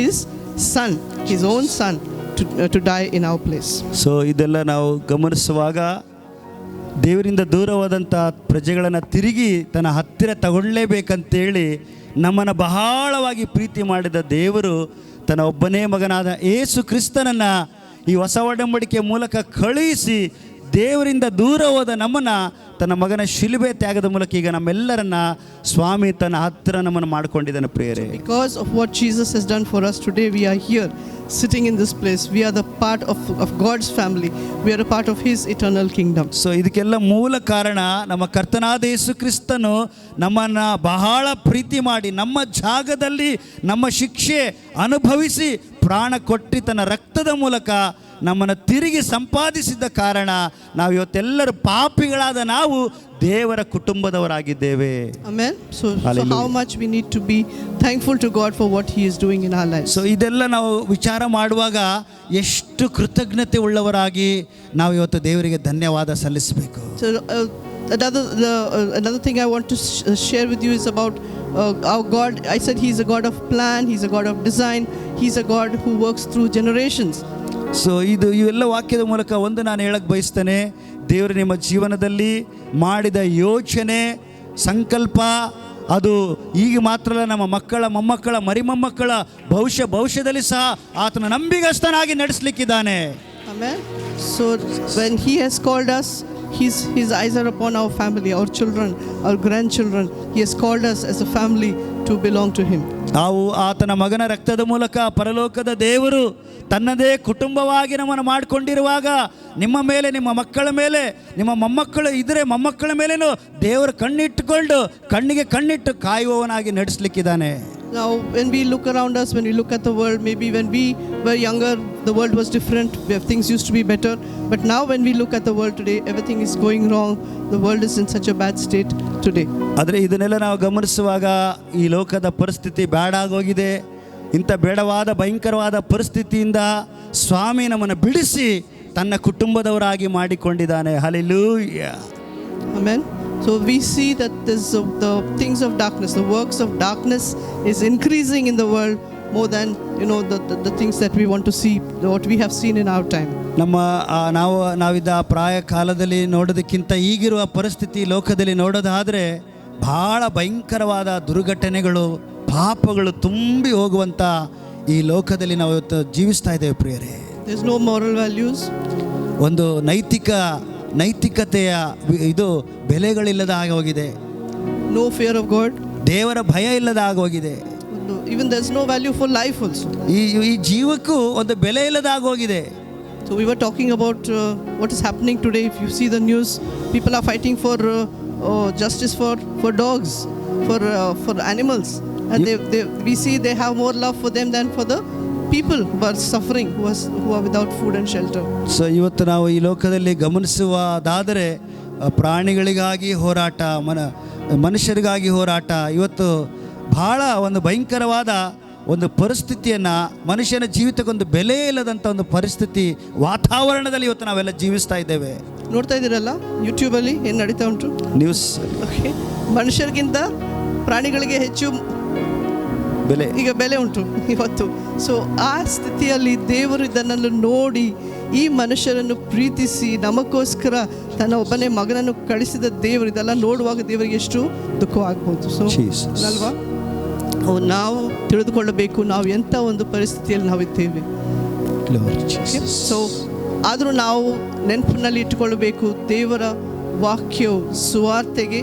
his son, his own son, to die in our place. So ಇದೆಲ್ಲ ನಾವು ಗಮನಿಸುವಾಗ ದೇವರಿಂದ ದೂರವಾದಂಥ ಪ್ರಜೆಗಳನ್ನು ತಿರುಗಿ ತನ್ನ ಹತ್ತಿರ ತಗೊಳ್ಳೇಬೇಕಂತೇಳಿ ನಮ್ಮನ್ನು ಬಹಳವಾಗಿ ಪ್ರೀತಿ ಮಾಡಿದ ದೇವರು ತನ್ನ ಒಬ್ಬನೇ ಮಗನಾದ ಯೇಸು ಕ್ರಿಸ್ತನನ್ನು ಈ ಹೊಸ ಒಡಂಬಡಿಕೆಯ ಮೂಲಕ ಕಳುಹಿಸಿ ದೇವರಿಂದ ದೂರ ಹೋದ ನಮ್ಮನ್ನು ತನ್ನ ಮಗನ ಶಿಲುಬೆ ತ್ಯಾಗದ ಮೂಲಕ ಈಗ ನಮ್ಮೆಲ್ಲರನ್ನ ಸ್ವಾಮಿ ತನ್ನ ಹತ್ತಿರ ನಮ್ಮನ್ನು ಮಾಡಿಕೊಂಡಿದ್ದಾನೆ ಪ್ರಿಯರೇ. Because of what Jesus has done for us today, we are here sitting in this place. We are the part of God's family. We are a part of his eternal kingdom. So ಇದಕ್ಕೆಲ್ಲ ಮೂಲ ಕಾರಣ ನಮ್ಮ ಕರ್ತನಾದ ಯೇಸು ಕ್ರಿಸ್ತನು ನಮ್ಮನ್ನು ಬಹಳ ಪ್ರೀತಿ ಮಾಡಿ ನಮ್ಮ ಜಾಗದಲ್ಲಿ ನಮ್ಮ ಶಿಕ್ಷೆ ಅನುಭವಿಸಿ ಪ್ರಾಣ ಕೊಟ್ಟು ತನ್ನ ರಕ್ತದ ಮೂಲಕ ನಮ್ಮನ್ನು ತಿರುಗಿ ಸಂಪಾದಿಸಿದ ಕಾರಣ ನಾವು ಇವತ್ತೆಲ್ಲರೂ ಪಾಪಿಗಳಾದ ನಾವು ದೇವರ ಕುಟುಂಬದವರಾಗಿದ್ದೇವೆ. Amen. So how much we need to be thankful to God for what he is doing in our lives. So ಇದೆಲ್ಲ ನಾವು ವಿಚಾರ ಮಾಡುವಾಗ ಎಷ್ಟು ಕೃತಜ್ಞತೆ ಉಳ್ಳವರಾಗಿ ನಾವು ಇವತ್ತು ದೇವರಿಗೆ ಧನ್ಯವಾದ ಸಲ್ಲಿಸಬೇಕು. So another thing I want to share with you is about our God. I said he's a God of plan, he's a God of design, he's a God who works through generations. So ಇವೆಲ್ಲ ವಾಕ್ಯದ ಮೂಲಕ ಒಂದು ನಾನು ಹೇಳಕ್ಕೆ ಬಯಸ್ತೇನೆ, ದೇವರು ನಿಮ್ಮ ಜೀವನದಲ್ಲಿ ಮಾಡಿದ ಯೋಚನೆ ಸಂಕಲ್ಪ ಅದು ಈಗ ಮಾತ್ರ ಅಲ್ಲ, ನಮ್ಮ ಮಕ್ಕಳ ಮೊಮ್ಮಕ್ಕಳ ಮರಿಮೊಮ್ಮಕ್ಕಳ ಭವಿಷ್ಯದಲ್ಲಿ ಸಹ ಆತನ ನಂಬಿಗಸ್ತನಾಗಿ ನಡೆಸಲಿಕ್ಕಿದ್ದಾನೆ. Amen. So when he has called us, his eyes are upon our family, our children, our grandchildren. He has called us as a family to belong to him. ನಾವು ಆತನ ಮಗನ ರಕ್ತದ ಮೂಲಕ ಪರಲೋಕದ ದೇವರು ತನ್ನದೇ ಕುಟುಂಬವಾಗಿ ನಮ್ಮನ್ನು ಮಾಡಿಕೊಂಡಿರುವಾಗ ನಿಮ್ಮ ಮೇಲೆ, ನಿಮ್ಮ ಮಕ್ಕಳ ಮೇಲೆ, ನಿಮ್ಮ ಮೊಮ್ಮಕ್ಕಳು ಇದ್ರೆ ಮೊಮ್ಮಕ್ಕಳ ಮೇಲೇನು ದೇವರು ಕಣ್ಣಿಗೆ ಕಣ್ಣಿಟ್ಟು ಕಾಯುವವನಾಗಿ ನಡೆಸಲಿಕ್ಕಿದ್ದಾನೆ. Now when we look around us, when we look at the world, maybe when we were younger the world was different, things used to be better, but now when we look at the world today, everything is going wrong. The world is in such a bad state today. ಆದರೆ ಇದನ್ನೆಲ್ಲ ನಾವು ಗಮನಿಸುವಾಗ ಈ ಲೋಕದ ಪರಿಸ್ಥಿತಿ ಬೇಡಾಗೋಗಿದೆ. ಇಂಥ ಬೇಡವಾದ ಭಯಂಕರವಾದ ಪರಿಸ್ಥಿತಿಯಿಂದ ಸ್ವಾಮಿ ನಮ್ಮನ್ನು ಬಿಡಿಸಿ ತನ್ನ ಕುಟುಂಬದವರಾಗಿ ಮಾಡಿಕೊಂಡಿದ್ದಾನೆ. Hallelujah. Amen. So we see that the things of darkness, the works of darkness is increasing in the world more than the things that we want to see, what we have seen in our time. ನಾವಿದ್ದ ಪ್ರಾಯ ಕಾಲದಲ್ಲಿ ನೋಡೋದಕ್ಕಿಂತ ಈಗಿರುವ ಪರಿಸ್ಥಿತಿ ಲೋಕದಲ್ಲಿ ನೋಡೋದಾದರೆ ಬಹಳ ಭಯಂಕರವಾದ ದುರ್ಘಟನೆಗಳು ಪಾಪಗಳು ತುಂಬಿ ಹೋಗುವಂಥ ಈ ಲೋಕದಲ್ಲಿ ನಾವು ಇವತ್ತು ಜೀವಿಸ್ತಾ ಇದ್ದೇವೆ ಪ್ರಿಯರೇ. There's no moral values. ಒಂದು ನೈತಿಕತೆಯ ಇದು ಬೆಲೆಗಳಿಲ್ಲದ ಆಗಿ ಹೋಗಿದೆ. No fear of God. ದೇವರ ಭಯ ಇಲ್ಲದ ಆಗಿ ಹೋಗಿದೆ. Even there's no value for life also. ಈ ಜೀವಕ್ಕೂ ಒಂದು ಬೆಲೆ ಇಲ್ಲದ ಆಗಿ ಹೋಗಿದೆ. So we were talking about what is happening today. If you see the news, people are fighting for justice for dogs, for animals, and we see they have more love for them than for the people who are suffering, who are without food and shelter. So ಇವತ್ತು ನಾವು ಈ ಲೋಕದಲ್ಲಿ ಗಮನಿಸುವುದಾದರೆ ಪ್ರಾಣಿಗಳಿಗಾಗಿ ಹೋರಾಟ, ಮನುಷ್ಯರಿಗಾಗಿ ಹೋರಾಟ, ಇವತ್ತು ಬಹಳ ಒಂದು ಭಯಂಕರವಾದ ಒಂದು ಪರಿಸ್ಥಿತಿಯನ್ನು, ಮನುಷ್ಯನ ಜೀವಿತಕ್ಕೊಂದು ಬೆಲೆ ಇಲ್ಲದಂಥ ಒಂದು ಪರಿಸ್ಥಿತಿ ವಾತಾವರಣದಲ್ಲಿ ಇವತ್ತು ನಾವೆಲ್ಲ ಜೀವಿಸ್ತಾ ಇದ್ದೇವೆ. ನೋಡ್ತಾ ಇದ್ದೀರಲ್ಲ ಯೂಟ್ಯೂಬಲ್ಲಿ ಏನು ನಡೀತಾ ಉಂಟು ನ್ಯೂಸ್. ಓಕೆ, ಮನುಷ್ಯರಿಗಿಂತ ಪ್ರಾಣಿಗಳಿಗೆ ಹೆಚ್ಚು ಬೆಲೆ ಉಂಟು ಇವತ್ತು. ಸೊ ಆ ಸ್ಥಿತಿಯಲ್ಲಿ ದೇವರು ಇದನ್ನೆಲ್ಲ ನೋಡಿ ಈ ಮನುಷ್ಯರನ್ನು ಪ್ರೀತಿಸಿ ನಮಗೋಸ್ಕರ ತನ್ನ ಒಬ್ಬನೇ ಮಗನನ್ನು ಕಳಿಸಿದ ದೇವರು, ಇದೆಲ್ಲ ನೋಡುವಾಗ ದೇವರಿಗೆ ಎಷ್ಟು ದುಃಖವಾಗ್ಬೋದು. ಸೊ ಅಲ್ವಾ, ನಾವು ತಿಳಿದುಕೊಳ್ಳಬೇಕು ನಾವು ಎಂಥ ಒಂದು ಪರಿಸ್ಥಿತಿಯಲ್ಲಿ ನಾವಿದ್ದೇವೆ. ಸೊ ಆದರೂ ನಾವು ನೆನಪಿನಲ್ಲಿ ಇಟ್ಟುಕೊಳ್ಳಬೇಕು, ದೇವರ ವಾಕ್ಯವು ಸುವಾರ್ತೆಗೆ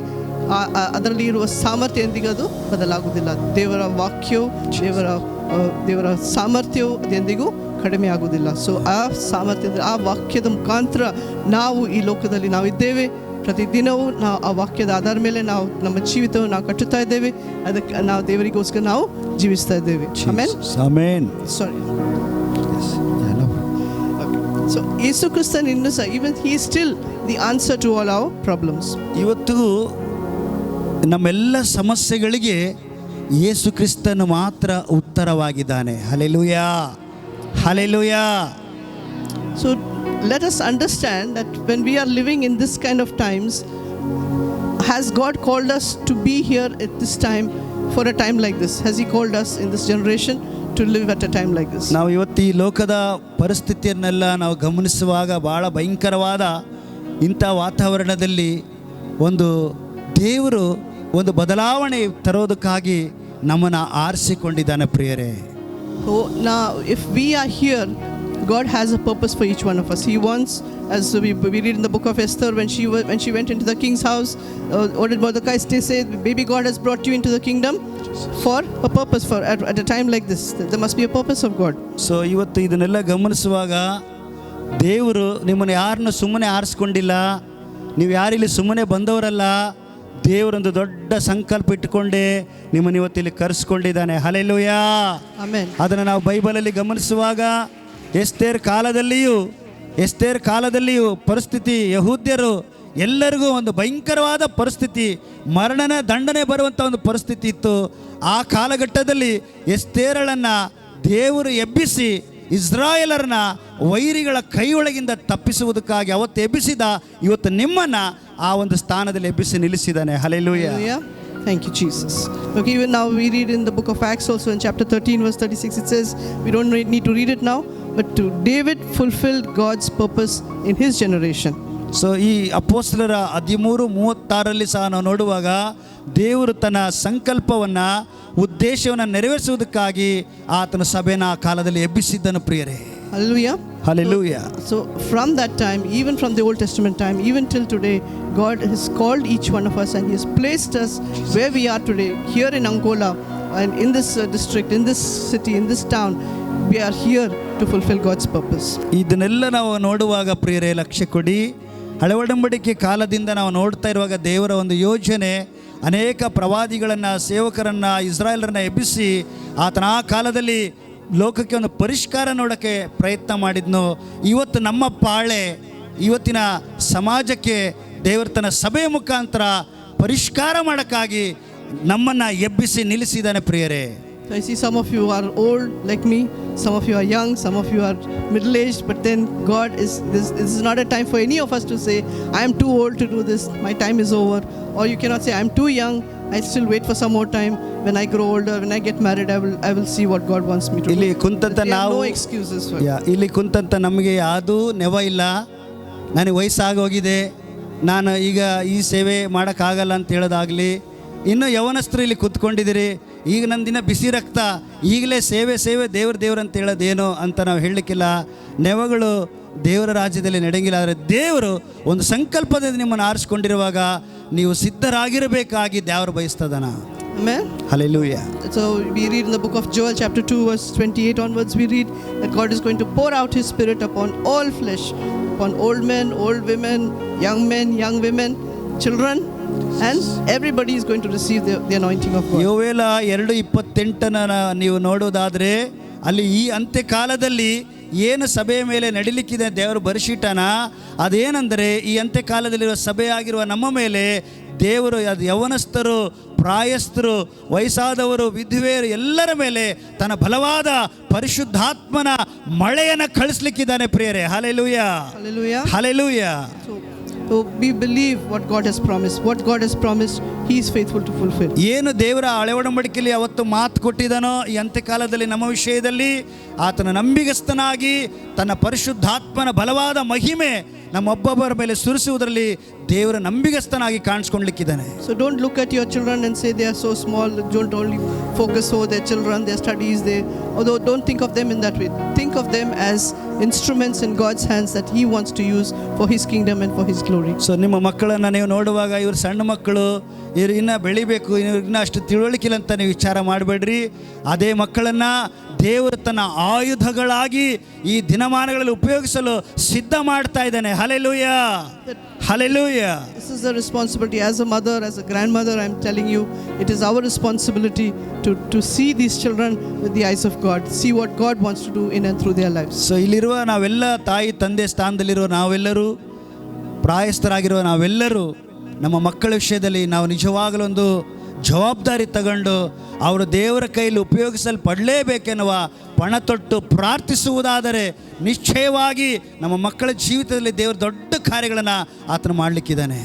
ಅದರಲ್ಲಿ ಇರುವ ಸಾಮರ್ಥ್ಯ ಎಂದಿಗೂ ಅದು ಬದಲಾಗುವುದಿಲ್ಲ. ದೇವರ ವಾಕ್ಯವು ದೇವರ ಸಾಮರ್ಥ್ಯವು ಅದೆಂದಿಗೂ ಕಡಿಮೆ ಆಗುವುದಿಲ್ಲ. ಸೊ ಆ ಸಾಮರ್ಥ್ಯ, ಆ ವಾಕ್ಯದ ಮುಖಾಂತರ ನಾವು ಈ ಲೋಕದಲ್ಲಿ ನಾವಿದ್ದೇವೆ. ಪ್ರತಿದಿನವೂ ನಾವು ಆ ವಾಕ್ಯದ ಆಧಾರ ಮೇಲೆ ನಾವು ನಮ್ಮ ಜೀವಿತವನ್ನು ನಾವು ಕಟ್ಟುತ್ತಾ ಇದ್ದೇವೆ. ಅದಕ್ಕೆ ನಾವು ದೇವರಿಗೋಸ್ಕರ ನಾವು ಜೀವಿಸ್ತಾ ಇದ್ದೇವೆ. ಆಮೆನ್. ಸಾರಿ. ಸೊ ಯೇಸು ಕ್ರಿಸ್ತನ್ ಇನ್ನೂ ಸಹ even he is still the answer to all our problems. ಇವತ್ತು ನಮ್ಮೆಲ್ಲ ಸಮಸ್ಯೆಗಳಿಗೆ ಯೇಸು ಕ್ರಿಸ್ತನು ಮಾತ್ರ ಉತ್ತರವಾಗಿದ್ದಾನೆ. Hallelujah, hallelujah. So let us understand that when we are living in this kind of times, has God called us to be here at this time, for a time like this? Has he called us in this generation to live at a time like this. ನಾವು ಇವತ್ತು ಈ ಲೋಕದ ಪರಿಸ್ಥಿತಿಯನ್ನೆಲ್ಲ ನಾವು ಗಮನಿಸುವಾಗ ಭಾಳ ಭಯಂಕರವಾದ ಇಂಥ ವಾತಾವರಣದಲ್ಲಿ ಒಂದು ದೇವರು ಒಂದು ಬದಲಾವಣೆ ತರೋದಕ್ಕಾಗಿ ನಮ್ಮನ್ನು ಆರಿಸಿಕೊಂಡಿದ್ದಾನೆ ಪ್ರಿಯರೇ. So now, if we are here, God has a purpose for each one of us. He wants, as we read in the book of Esther, when she went into the king's house, what did Mordecai say? Baby, God has brought you into the kingdom for a purpose. For at a time like this, there must be a purpose of God. So ಇವತ್ತು ಇದನ್ನೆಲ್ಲ ಗಮನಿಸುವಾಗ ದೇವರು ನಿಮ್ಮನ್ನು ಯಾರನ್ನ ಸುಮ್ಮನೆ ಆರಿಸ್ಕೊಂಡಿಲ್ಲ, ನೀವು ಯಾರಿಲ್ಲಿ ಸುಮ್ಮನೆ ಬಂದವರಲ್ಲ. ದೇವರೊಂದು ದೊಡ್ಡ ಸಂಕಲ್ಪ ಇಟ್ಟುಕೊಂಡೇ ನಿಮ್ಮನ್ನು ಇವತ್ತಿಲ್ಲಿ ಕರೆಸ್ಕೊಂಡಿದ್ದಾನೆ. Hallelujah, amen. ಅದನ್ನು ನಾವು ಬೈಬಲಲ್ಲಿ ಗಮನಿಸುವಾಗ ಎಸ್ತೇರ್ ಕಾಲದಲ್ಲಿಯೂ ಪರಿಸ್ಥಿತಿ, ಯಹೂದ್ಯರು ಎಲ್ಲರಿಗೂ ಒಂದು ಭಯಂಕರವಾದ ಪರಿಸ್ಥಿತಿ, ಮರಣನ ದಂಡನೆ ಬರುವಂಥ ಒಂದು ಪರಿಸ್ಥಿತಿ ಇತ್ತು. ಆ ಕಾಲಘಟ್ಟದಲ್ಲಿ ಎಸ್ತೇರಳನ್ನು ದೇವರು ಎಬ್ಬಿಸಿ ಇಸ್ರಾಯೇಲರನ್ನ ವೈರಿಗಳ ಕೈಯೊಳಗಿಂದ ತಪ್ಪಿಸುವುದಕ್ಕಾಗಿ ಅವತ್ತು ಎಬ್ಬಿಸಿದ, ಇವತ್ತು ನಿಮ್ಮನ್ನು ಆ ಒಂದು ಸ್ಥಾನದಲ್ಲಿ ಎಬ್ಬಿಸಿ ನಿಲ್ಲಿಸಿದ್ದಾನೆ. Hallelujah. Thank you, Jesus. Okay, even now we read in the book of Acts also in chapter 13 verse 36, it says, we don't need to read it now, but to David fulfilled God's purpose in his generation. So ಈ ಅಪೊಸ್ತಲರ 13:36 ಸಹ ನಾವು ನೋಡುವಾಗ ದೇವರು ತನ್ನ ಸಂಕಲ್ಪವನ್ನು, ಉದ್ದೇಶವನ್ನು ನೆರವೇರಿಸುವುದಕ್ಕಾಗಿ ಆತನ ಸಭೆನ ಆ ಕಾಲದಲ್ಲಿ ಎಬ್ಬಿಸಿದ್ದನು ಪ್ರಿಯರೇ. Hallelujah. Hallelujah. So from that time, even from the Old Testament time, even till today, God has called each one of us and He has placed us where we are today, here in Angola, and in this district, in this city, in this town. We are here to fulfill God's purpose. ಇದನ್ನೆಲ್ಲ ನಾವು ನೋಡುವಾಗ ಪ್ರಿಯರೇ ಲಕ್ಷ್ಯ ಕೊಡಿ. ಹಳೆ ಒಡಂಬಡಿಕೆ ಕಾಲದಿಂದ ನಾವು ನೋಡ್ತಾ ಇರುವಾಗ ದೇವರ ಒಂದು ಯೋಜನೆ, ಅನೇಕ ಪ್ರವಾದಿಗಳನ್ನು, ಸೇವಕರನ್ನು, ಇಸ್ರಾಯೇಲರನ್ನ ಎಬ್ಬಿಸಿ ಆತನ ಆ ಕಾಲದಲ್ಲಿ ಲೋಕಕ್ಕೆ ಒಂದು ಪರಿಷ್ಕಾರ ನೋಡೋಕ್ಕೆ ಪ್ರಯತ್ನ ಮಾಡಿದ್ನು. ಇವತ್ತು ನಮ್ಮ ಪಾಳೆ, ಇವತ್ತಿನ ಸಮಾಜಕ್ಕೆ ದೇವರ ತನ್ನ ಸಭೆಯ ಮುಖಾಂತರ ಪರಿಷ್ಕಾರ ಮಾಡೋಕ್ಕಾಗಿ ನಮ್ಮನ್ನು ಎಬ್ಬಿಸಿ ನಿಲ್ಲಿಸಿದ್ದಾನೆ ಪ್ರಿಯರೇ. I see some of you are old like me, some of you are young, some of you are middle-aged, but then God this is not a time for any of us to say, I am too old to do this, my time is over. Or you cannot say, I am too young, I still wait for some more time. When I grow older, when I get married, I will see what God wants me to do. ಇಲ್ಲಿ ಕುಂತಂತ ನಾವು no excuses for ಇಲ್ಲಿ ಕುಂತಂತ ನಮಗೆ ಯಾವುದೂ ನೆವ ಇಲ್ಲ. ನನಗೆ ವಯಸ್ಸಾಗೋಗಿದೆ, ನಾನು ಈಗ ಈ ಸೇವೆ ಮಾಡೋಕ್ಕಾಗಲ್ಲ ಅಂತ ಹೇಳೋದಾಗಲಿ, ಇನ್ನು ಯವನಸ್ಥರು ಇಲ್ಲಿ ಕೂತ್ಕೊಂಡಿದ್ದೀರಿ, ಈಗ ನನ್ನ ದಿನ ಬಿಸಿ ರಕ್ತ, ಈಗಲೇ ಸೇವೆ ದೇವ್ರು ಅಂತ ಹೇಳೋದೇನೋ ಅಂತ ನಾವು ಹೇಳಲಿಕ್ಕಿಲ್ಲ. ನೆವಗಳು ದೇವರ ರಾಜ್ಯದಲ್ಲಿ ನಡೆಯಂಗಿಲ್ಲ. ಆದರೆ ದೇವರು ಒಂದು ಸಂಕಲ್ಪದಿಂದ ನಿಮ್ಮನ್ನು ಆರಿಸ್ಕೊಂಡಿರುವಾಗ ನೀವು ಸಿದ್ಧರಾಗಿರಬೇಕಾಗಿ ದೇವರು ಬಯಸ್ತದನ. Amen. Hallelujah. So we read in the book of Joel chapter 2 verse 28 onwards, we read that God is going to pour out His Spirit upon all flesh, upon old men, old women, young women, children, and everybody is going to receive the anointing of God. ಯೋವೇಲ 2:28 ನೀವು ನೋಡೋದಾದರೆ ಅಲ್ಲಿ ಈ ಅಂತ್ಯಕಾಲದಲ್ಲಿ ಏನು ಸಭೆಯ ಮೇಲೆ ನಡಿಲಿಕ್ಕಿದೆ ದೇವರು ಬರಿಸಿಟ್ಟಾನ, ಅದೇನೆಂದರೆ ಈ ಅಂತ್ಯಕಾಲದಲ್ಲಿರುವ ಸಭೆಯಾಗಿರುವ ನಮ್ಮ ಮೇಲೆ ದೇವರು ಅದು ಯವನಸ್ಥರು, ಪ್ರಾಯಸ್ಥರು, ವಯಸ್ಸಾದವರು, ವಿಧವೆಯರು ಎಲ್ಲರ ಮೇಲೆ ತನ್ನ ಬಲವಾದ ಪರಿಶುದ್ಧಾತ್ಮನ ಮಳೆಯನ್ನು ಕಳಿಸ್ಲಿಕ್ಕಿದ್ದಾನೆ ಪ್ರಿಯರೇ. Hallelujah, Hallelujah. Hallelujah. So we believe what God has promised. What God has promised, He is faithful to fulfill. ಏನು ದೇವರ ಹಳೆ ಒಡಂಬಡಿಕೆಯಲ್ಲಿ ಅವತ್ತು ಮಾತು ಕೊಟ್ಟಿದ್ದಾನೋ ಈ ಅಂತ್ಯಕಾಲದಲ್ಲಿ ನಮ್ಮ ವಿಷಯದಲ್ಲಿ ಆತನ ನಂಬಿಗಸ್ತನಾಗಿ ತನ್ನ ಪರಿಶುದ್ಧಾತ್ಮನ ಬಲವಾದ ಮಹಿಮೆ ನಮ್ಮೊಬ್ಬೊಬ್ಬರ ಮೇಲೆ ಸುರಿಸುವುದರಲ್ಲಿ ದೇವರ ನಂಬಿಗಸ್ತನಾಗಿ ಕಾಣಿಸ್ಕೊಂಡ್ಲಿಕ್ಕಿದ್ದಾನೆ. So don't look at your children and say they are so small. Don't only focus on their children, their studies. Although don't think of them in that way. Think of them as instruments in God's hands that He wants to use for His kingdom and for His glory. So ನಿಮ್ಮ ಮಕ್ಕಳನ್ನು ನೀವು ನೋಡುವಾಗ ಇವರು ಸಣ್ಣ ಮಕ್ಕಳು, ಇವರು ಇನ್ನೂ ಬೆಳಿಬೇಕು, ಇವ್ರಿಗಿನ್ನ ಅಷ್ಟು ತಿಳುವಳಿಕಿಲ್ಲ ಅಂತ ನೀವು ವಿಚಾರ ಮಾಡಬೇಡ್ರಿ. ಅದೇ ಮಕ್ಕಳನ್ನು ದೇವರು ತನ್ನ ಆಯುಧಗಳಾಗಿ ಈ ದಿನಮಾನಗಳಲ್ಲಿ ಉಪಯೋಗಿಸಲು ಸಿದ್ಧ ಮಾಡ್ತಾ ಇದ್ದಾನೆ. Hallelujah, hallelujah. This is the responsibility as a mother, as a grandmother. I am telling you, it is our responsibility to see these children with the eyes of God, see what God wants to do in and through their lives. So ಇಲ್ಲಿರುವ ನಾವೆಲ್ಲ ತಾಯಿ ತಂದೆ ಸ್ಥಾನದಲ್ಲಿರುವ ನಾವೆಲ್ಲರೂ, ಪ್ರಾಯಸ್ಥರಾಗಿರುವ ನಾವೆಲ್ಲರೂ ನಮ್ಮ ಮಕ್ಕಳ ವಿಷಯದಲ್ಲಿ ನಾವು ನಿಜವಾಗಲೊಂದು ಜವಾಬ್ದಾರಿ ತಗೊಂಡು ಅವರು ದೇವರ ಕೈಯಲ್ಲಿ ಉಪಯೋಗಿಸಲ್ಪಡಲೇಬೇಕೆನ್ನುವ ಪಣ ತೊಟ್ಟು ಪ್ರಾರ್ಥಿಸುವುದಾದರೆ ನಿಶ್ಚಯವಾಗಿ ನಮ್ಮ ಮಕ್ಕಳ ಜೀವಿತದಲ್ಲಿ ದೇವರು ದೊಡ್ಡ ಕಾರ್ಯಗಳನ್ನು ಆತನು ಮಾಡಲಿಕ್ಕಿದ್ದಾನೆ.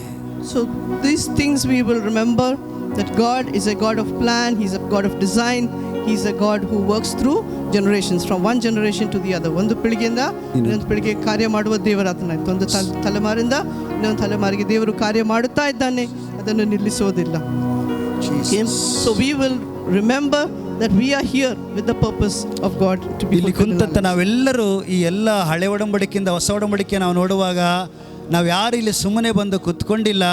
So these things we will remember, that God is a God of plan, He's a God of design, He's a God who works through generations, from one generation to the other. ಒಂದು ಪೀಳಿಗೆಯಿಂದ ಇನ್ನೊಂದು ಪೀಳಿಗೆ ಕಾರ್ಯ ಮಾಡುವ ದೇವರಾತನಾಯ್ತು. ಒಂದು ತಲೆಮಾರಿಂದ ಇನ್ನೊಂದು ತಲೆಮಾರಿಗೆ ದೇವರು ಕಾರ್ಯ ಮಾಡುತ್ತಾ ಇದ್ದಾನೆ, ಅದನ್ನು ನಿಲ್ಲಿಸೋದಿಲ್ಲ. So we will remember that we are here with the purpose of God to be ಇಲ್ಲಿ ಕುಂತಂತ ನಾವೆಲ್ಲರೂ ಈ ಎಲ್ಲ ಹಳೆ ಒಡಂಬಡಿಕೆಯಿಂದ ಹೊಸ ಒಡಂಬಡಿಕೆ ನಾವು ನೋಡುವಾಗ ನಾವು ಯಾರು ಇಲ್ಲಿ ಸುಮ್ಮನೆ ಬಂದು ಕುತ್ಕೊಂಡಿಲ್ಲ.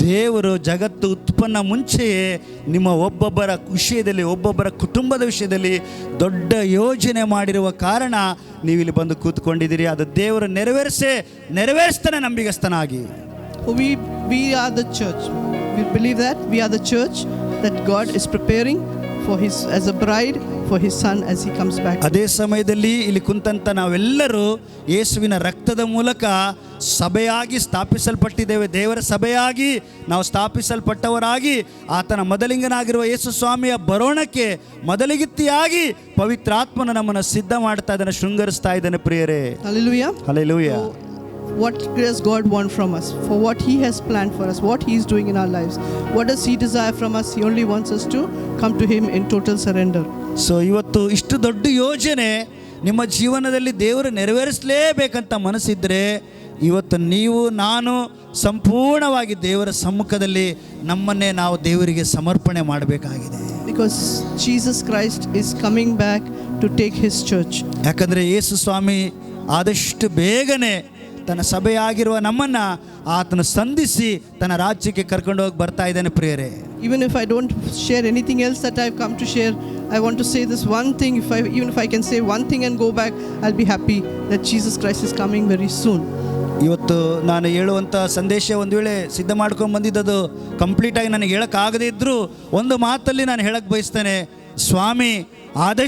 ದೇವರು ಜಗತ್ತು ಉತ್ಪನ್ನ ಮುಂಚೆಯೇ ನಿಮ್ಮ ಒಬ್ಬೊಬ್ಬರ ವಿಷಯದಲ್ಲಿ, ಒಬ್ಬೊಬ್ಬರ ಕುಟುಂಬದ ವಿಷಯದಲ್ಲಿ ದೊಡ್ಡ ಯೋಜನೆ ಮಾಡಿರುವ ಕಾರಣ ನೀವು ಇಲ್ಲಿ ಬಂದು ಕೂತ್ಕೊಂಡಿದ್ದೀರಿ. ಅದು ದೇವರು ನೆರವೇರಿಸ್ತಾನೆ ನಂಬಿಗಸ್ತನಾಗಿ. We are the church. We believe that we are the church that God is preparing for his as a bride for his son as he comes back. ಅದೇ ಸಮಯದಲ್ಲಿ ಇಲ್ಲಿ ಕುಂತಂತ ನಾವೆಲ್ಲರೂ ಯೇಸುವಿನ ರಕ್ತದ ಮೂಲಕ ಸಭೆಯಾಗಿ ಸ್ಥಾಪಿಸಲ್ಪಟ್ಟಿದ್ದೇವೆ. ದೇವರ ಸಭೆಯಾಗಿ ನಾವು ಸ್ಥಾಪಿಸಲ್ಪಟ್ಟವರಾಗಿ ಆತನ ಮೊದಲಿಂಗನಾಗಿರುವ ಯೇಸು ಸ್ವಾಮಿಯ ಬರೋಣಕ್ಕೆ ಮೊದಲಿಗಿತ್ತಿಯಾಗಿ ಪವಿತ್ರಾತ್ಮನ ನಮ್ಮನ್ನು ಸಿದ್ಧ ಮಾಡ್ತಾ ಇದ್ದಾನೆ, ಶೃಂಗರಿಸ್ತಾ ಇದ್ದಾನೆ ಪ್ರಿಯರೇ. Hallelujah. Hallelujah. What does God want from us? For what he has planned for us, what he is doing in our lives. What does he desire from us? He only wants us to come to him in total surrender. So ಇವತ್ತು ಇಷ್ಟು ದೊಡ್ಡ ಯೋಜನೆ ನಿಮ್ಮ ಜೀವನದಲ್ಲಿ ದೇವರು ನೆರವೇರಿಸಲೇಬೇಕಂತ ಮನಸ್ಸಿದ್ರೆ ಇವತ್ತು ನೀವು ನಾನು ಸಂಪೂರ್ಣವಾಗಿ ದೇವರ ಸಮ್ಮುಖದಲ್ಲಿ ನಮ್ಮನ್ನೇ ನಾವು ದೇವರಿಗೆ ಸಮರ್ಪಣೆ ಮಾಡಬೇಕಾಗಿದೆ. Because Jesus Christ is coming back to take his church. ಯಾಕಂದರೆ ಯೇಸು ಸ್ವಾಮಿ ಆದಷ್ಟು ಬೇಗನೆ ತನ್ನ ಸಭೆಯಾಗಿರುವ ನಮ್ಮನ್ನು ಆತನ ಸಂಧಿಸಿ ತನ್ನ ರಾಜ್ಯಕ್ಕೆ ಕರ್ಕೊಂಡು ಹೋಗಿ ಬರ್ತಾ ಇದ್ದಾನೆ ಪ್ರಿಯರೇ. Even if I don't share anything else that I've come to share, I want to say this one thing. Even if I can say one thing and go back, I'll be happy that Jesus Christ is coming very soon. ಇವತ್ತು ನಾನು ಹೇಳುವಂಥ ಸಂದೇಶ ಒಂದು ವೇಳೆ ಸಿದ್ಧ ಮಾಡ್ಕೊಂಡು ಬಂದಿದ್ದದು ಕಂಪ್ಲೀಟಾಗಿ ನನಗೆ ಹೇಳೋಕ್ಕಾಗದೇ ಇದ್ದರೂ ಒಂದು ಮಾತಲ್ಲಿ ನಾನು ಹೇಳಕ್ಕೆ ಬಯಸ್ತೇನೆ, ಸ್ವಾಮಿ ಆದಷ್ಟು